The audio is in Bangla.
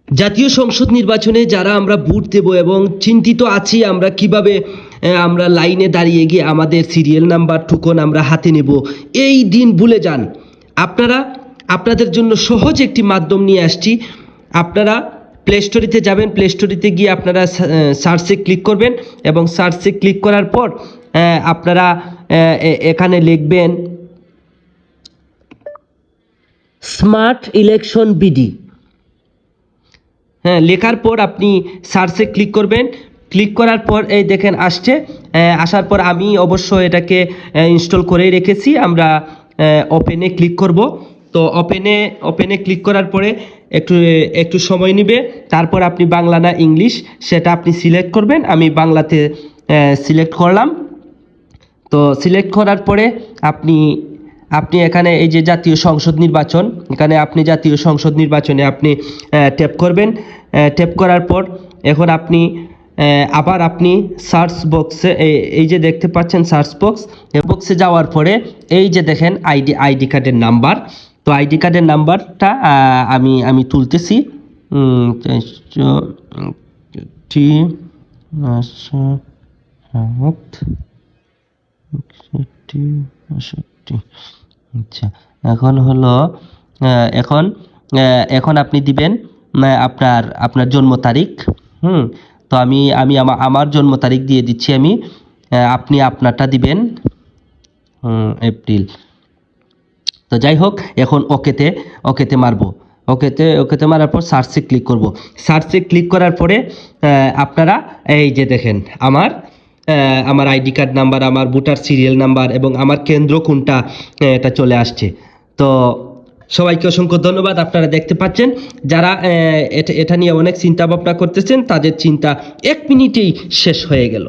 জাতীয় সংসদ নির্বাচনে যারা আমরা ভোট দেব এবং চিন্তিত আছি আমরা কিভাবে আমরা লাইনে দাঁড়িয়ে গিয়ে আমাদের সিরিয়াল নাম্বার টোকন আমরা হাতে নেব, এই দিন ভুলে যান। আপনাদের জন্য সহজ একটি মাধ্যম নিয়ে আসছি। আপনারা প্লে স্টোরিতে যাবেন, প্লে স্টোরিতে গিয়ে আপনারা সার্চে ক্লিক করবেন এবং সার্চে ক্লিক করার পর আপনারা এখানে লিখবেন স্মার্ট ইলেকশন বিডি। হ্যাঁ, লেখার পর আপনি সার্চে ক্লিক করবেন। ক্লিক করার পর এই দেখেন আসছে। আসার পর আমি অবশ্য এটাকে ইনস্টল করেই রেখেছি। আমরা ওপেনে ক্লিক করব। তো ওপেনে ক্লিক করার পরে একটু সময় নেবে। তারপর আপনি বাংলা না ইংলিশ সেটা আপনি সিলেক্ট করবেন। আমি বাংলাতে সিলেক্ট করলাম। তো সিলেক্ট করার পরে আপনি এখানে এই যে জাতীয় সংসদ নির্বাচন, এখানে আপনি জাতীয় সংসদ নির্বাচনে আপনি ট্যাপ করবেন। ট্যাপ করার পর এখন আপনি আবার আপনি সার্চ বক্সে এই যে দেখতে পাচ্ছেন সার্চ বক্স, এই বক্সে যাওয়ার পরে এই যে দেখেন আইডি কার্ডের নাম্বার। তো আইডি কার্ডের নাম্বারটা আমি তুলতেছি। আচ্ছা, এখন হলো এখন আপনি দিবেন আপনার জন্ম তারিখ। তো আমি আমার জন্ম তারিখ দিয়ে দিচ্ছি আমি। আপনি আপনারটা দিবেন এপ্রিল। তো যাই হোক, এখন ওকেতে মারবো। ওকেতে মারার পর সার্চে ক্লিক করব। সার্চে ক্লিক করার পরে আপনারা এই যে দেখেন আমার আইডি কার্ড নাম্বার, আমার ভোটার সিরিয়াল নাম্বার এবং আমার কেন্দ্র কোনটা এটা চলে আসছে। তো সবাইকে অসংখ্য ধন্যবাদ। আপনারা দেখতে পাচ্ছেন যারা এটা নিয়ে অনেক চিন্তা ভাবনা করতেছেন তাদের চিন্তা 1 মিনিটেই শেষ হয়ে গেল।